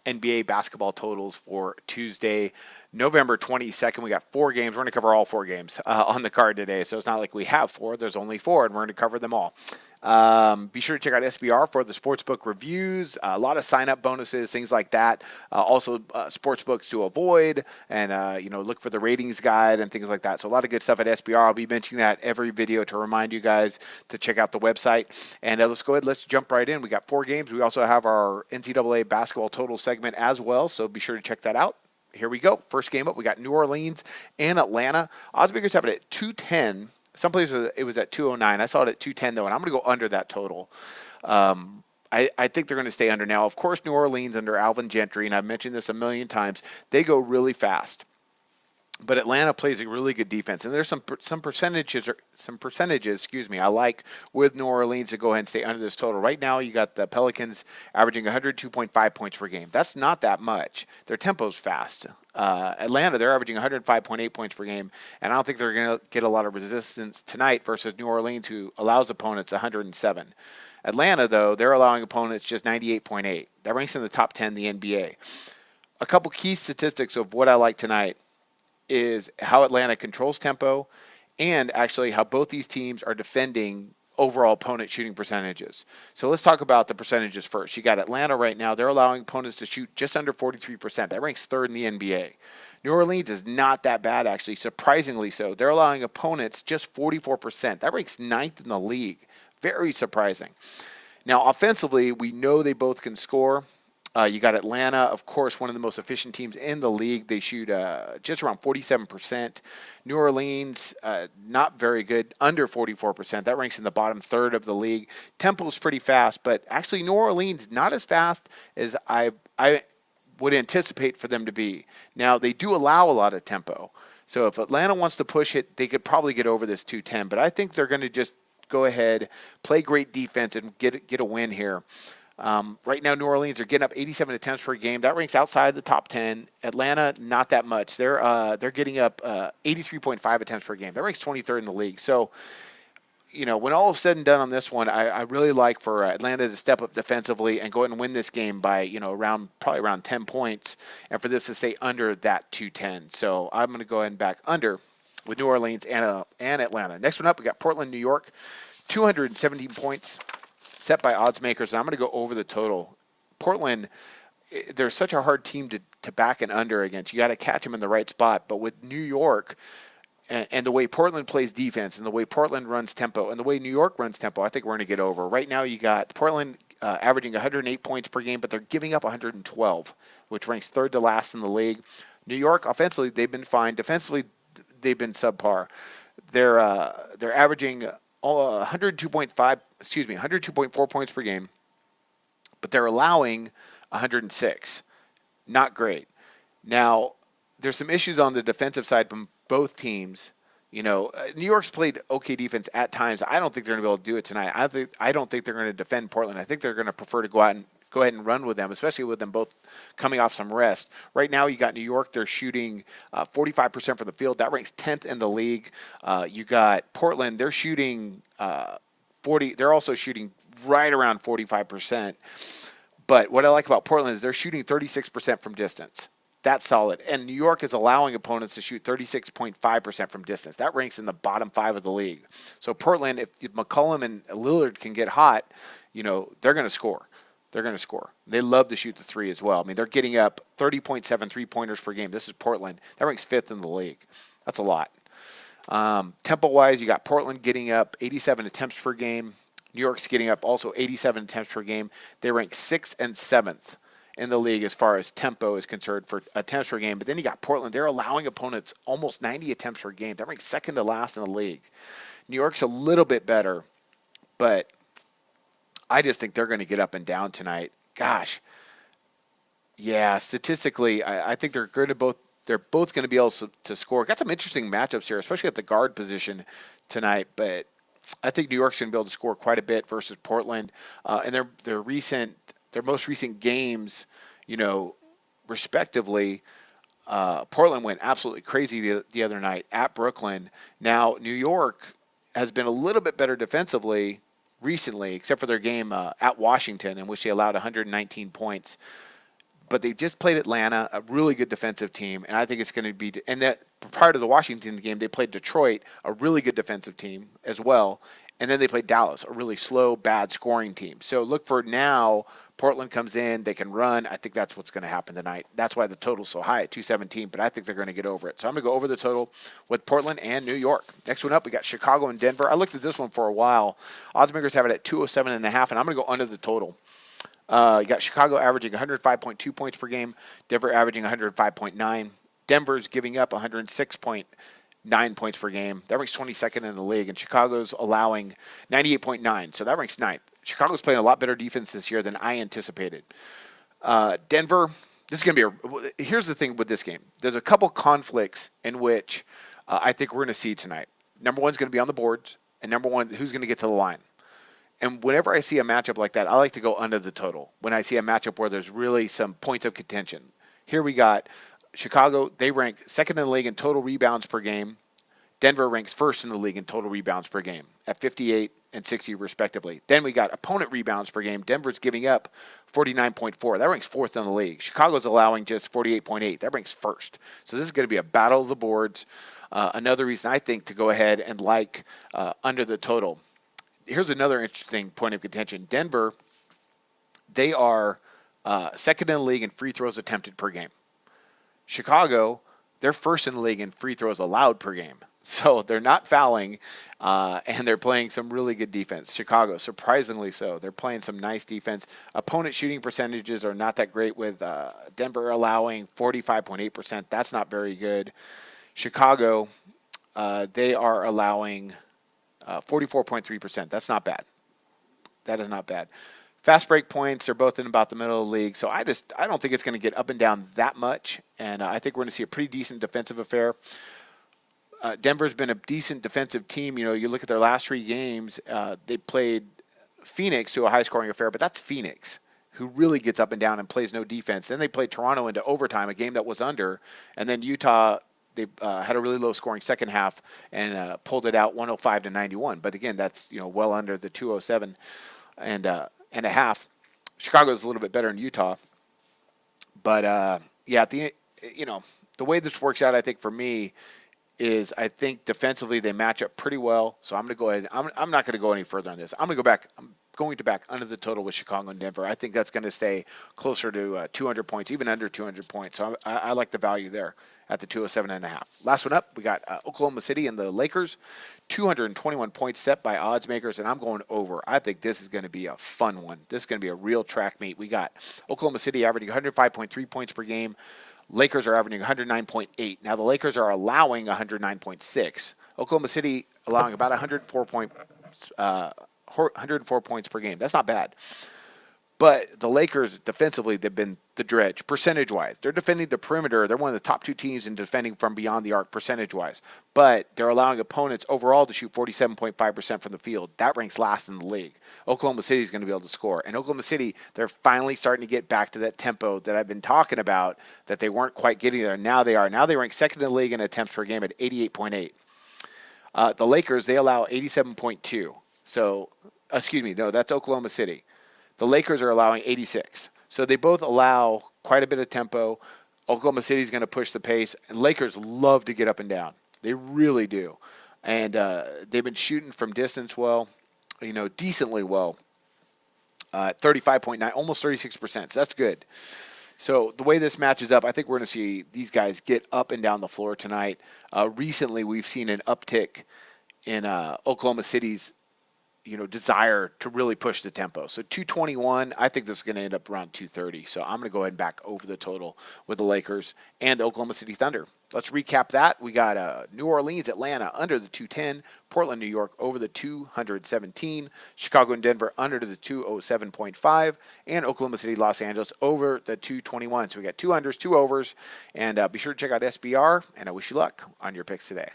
NBA basketball totals for Tuesday, November 22nd. We got 4 games. We're going to cover all 4 games on the card today. So it's not like we have 4. There's only 4, and we're going to cover them all. Be sure to check out SBR for the sportsbook reviews, a lot of sign-up bonuses, things like that. Also, sportsbooks to avoid, and look for the ratings guide and things like that. So a lot of good stuff at SBR. I'll be mentioning that every video to remind you guys to check out the website. And let's go ahead. Let's jump right in. We got 4 games. We also have our NCAA basketball total segment as well. So be sure to check that out. Here we go. First game up, we got New Orleans and Atlanta. Odds makers have it at 210. Some places it was at 209. I saw it at 210 though, and I'm going to go under that total. I think they're going to stay under. Now, of course, New Orleans under Alvin Gentry, and I've mentioned this a million times, they go really fast. But Atlanta plays a really good defense, and there's some percentages, I like with New Orleans to go ahead and stay under this total. Right now, you got the Pelicans averaging 102.5 points per game. That's not that much. Their tempo's fast. Atlanta, they're averaging 105.8 points per game, and I don't think they're going to get a lot of resistance tonight versus New Orleans, who allows opponents 107. Atlanta, though, they're allowing opponents just 98.8. That ranks in the top 10 in the NBA. A couple key statistics of what I like tonight is how Atlanta controls tempo and actually how both these teams are defending overall opponent shooting percentages. So let's talk about the percentages first. You got Atlanta right now. They're allowing opponents to shoot just under 43%. That ranks 3rd in the NBA. New Orleans is not that bad, actually, surprisingly so. They're allowing opponents just 44%. That ranks 9th in the league. Very surprising. Now, offensively, we know they both can score. You got Atlanta, of course, one of the most efficient teams in the league. They shoot just around 47%. New Orleans, not very good, under 44%. That ranks in the bottom 3rd of the league. Tempo's pretty fast, but actually New Orleans not as fast as I would anticipate for them to be. Now, they do allow a lot of tempo. So if Atlanta wants to push it, they could probably get over this 210. But I think they're going to just go ahead, play great defense, and get a win here. Right now, New Orleans are getting up 87 attempts per game. That ranks outside the top 10. Atlanta, not that much. They're getting up 83.5 attempts per game. That ranks 23rd in the league. So, when all is said and done on this one, I really like for Atlanta to step up defensively and go ahead and win this game by, probably around 10 points, and for this to stay under that 210. So I'm going to go ahead and back under with New Orleans and Atlanta. Next one up, we got Portland, New York, 217 points. Set by odds makers, and I'm going to go over the total. Portland, they're such a hard team to back and under against. You got to catch them in the right spot. But with New York and the way Portland plays defense and the way Portland runs tempo and the way New York runs tempo, I think we're going to get over. Right now, you got Portland averaging 108 points per game, but they're giving up 112, which ranks 3rd to last in the league. New York, offensively, they've been fine. Defensively, they've been subpar. They're averaging 102.4 points per game, but they're allowing 106. Not great. Now, there's some issues on the defensive side from both teams. New York's played okay defense at times. I don't think they're going to be able to do it tonight. I don't think they're going to defend Portland. I think they're going to prefer to go ahead and run with them, especially with them both coming off some rest. Right now, you got New York. They're shooting 45% from the field. That ranks 10th in the league. You got Portland. They're shooting 40. They're also shooting right around 45%. But what I like about Portland is they're shooting 36% from distance. That's solid. And New York is allowing opponents to shoot 36.5% from distance. That ranks in the bottom 5 of the league. So Portland, if McCollum and Lillard can get hot, they're going to score. They're going to score. They love to shoot the 3 as well. I mean, they're getting up 30.7 3-pointers per game. This is Portland. That ranks 5th in the league. That's a lot. Tempo-wise, you got Portland getting up 87 attempts per game. New York's getting up also 87 attempts per game. They rank 6th and 7th in the league as far as tempo is concerned for attempts per game. But then you got Portland. They're allowing opponents almost 90 attempts per game. That ranks 2nd to last in the league. New York's a little bit better, but I just think they're going to get up and down tonight. Gosh. Yeah, statistically, I think they're both going to be able to score. Got some interesting matchups here, especially at the guard position tonight, but I think New York's going to be able to score quite a bit versus Portland. And their most recent games, respectively, Portland went absolutely crazy the other night at Brooklyn. Now, New York has been a little bit better defensively recently, except for their game at Washington, in which they allowed 119 points. but they just played Atlanta, a really good defensive team, and I think it's going to be. And that prior to the Washington game, they played Detroit, a really good defensive team as well, and then they played Dallas, a really slow, bad scoring team. So look for now. Portland comes in, they can run. I think that's what's going to happen tonight. That's why the total's so high at 217, but I think they're going to get over it. So I'm going to go over the total with Portland and New York. Next one up, we got Chicago and Denver. I looked at this one for a while. Odds makers have it at 207.5, and I'm going to go under the total. You got Chicago averaging 105.2 points per game, Denver averaging 105.9. Denver's giving up 106.9 points per game. That ranks 22nd in the league, and Chicago's allowing 98.9, so that ranks 9th. Chicago's playing a lot better defense this year than I anticipated. Denver, this is going to be here's the thing with this game. There's a couple conflicts in which I think we're going to see tonight. Number one's going to be on the boards, and number one, who's going to get to the line. And whenever I see a matchup like that, I like to go under the total. When I see a matchup where there's really some points of contention. Here we got Chicago. They rank second in the league in total rebounds per game. Denver ranks first in the league in total rebounds per game at 58 and 60 respectively. Then we got opponent rebounds per game. Denver's giving up 49.4. That ranks fourth in the league. Chicago's allowing just 48.8. That ranks first. So this is going to be a battle of the boards. Another reason I think to go ahead and like under the total. Here's another interesting point of contention. Denver, they are second in the league in free throws attempted per game. Chicago, they're first in the league in free throws allowed per game. So they're not fouling, and they're playing some really good defense. Chicago, surprisingly so. They're playing some nice defense. Opponent shooting percentages are not that great, with Denver allowing 45.8%. That's not very good. Chicago, they are allowing 44.3%. That's not bad. That is not bad. Fast break points are both in about the middle of the league, so I don't think it's going to get up and down that much, and I think we're going to see a pretty decent defensive affair. Denver's been a decent defensive team. You know, you look at their last 3 games, they played Phoenix to a high-scoring affair, but that's Phoenix, who really gets up and down and plays no defense. Then they played Toronto into overtime, a game that was under, and then Utah, they had a really low-scoring second half and pulled it out 105-91. But again, that's well under the 207 and a half. Chicago's a little bit better in Utah, but yeah, the way this works out, I think for me, is I think defensively they match up pretty well. So I'm going to go ahead. I'm not going to go any further on this. I'm going to go back. I'm going to back under the total with Chicago and Denver. I think that's going to stay closer to 200 points, even under 200 points. So I like the value there at the 207.5. Last one up, we got Oklahoma City and the Lakers. 221 points set by odds makers, and I'm going over. I think this is going to be a fun one. This is going to be a real track meet. We got Oklahoma City averaging 105.3 points per game. Lakers are averaging 109.8. Now the Lakers are allowing 109.6. Oklahoma City allowing about 104 points per game. That's not bad. But the Lakers defensively, they've been the dredge percentage-wise. They're defending the perimeter. They're one of the top 2 teams in defending from beyond the arc percentage-wise. But they're allowing opponents overall to shoot 47.5% from the field. That ranks last in the league. Oklahoma City is going to be able to score. And Oklahoma City, they're finally starting to get back to that tempo that I've been talking about, that they weren't quite getting there. Now they are. Now they rank second in the league in attempts per game at 88.8. The Lakers, they allow 87.2. So, excuse me, no, that's Oklahoma City. The Lakers are allowing 86. So they both allow quite a bit of tempo. Oklahoma City is going to push the pace, and Lakers love to get up and down. They really do. And they've been shooting from distance well, decently well. 35.9, almost 36%. So that's good. So the way this matches up, I think we're going to see these guys get up and down the floor tonight. Recently, we've seen an uptick in Oklahoma City's desire to really push the tempo. So 221, I think this is going to end up around 230. So I'm going to go ahead and back over the total with the Lakers and the Oklahoma City Thunder. Let's recap that. We got New Orleans, Atlanta under the 210, Portland, New York over the 217, Chicago and Denver under the 207.5, and Oklahoma City, Los Angeles over the 221. So we got 2 unders, 2 overs, and be sure to check out SBR, and I wish you luck on your picks today.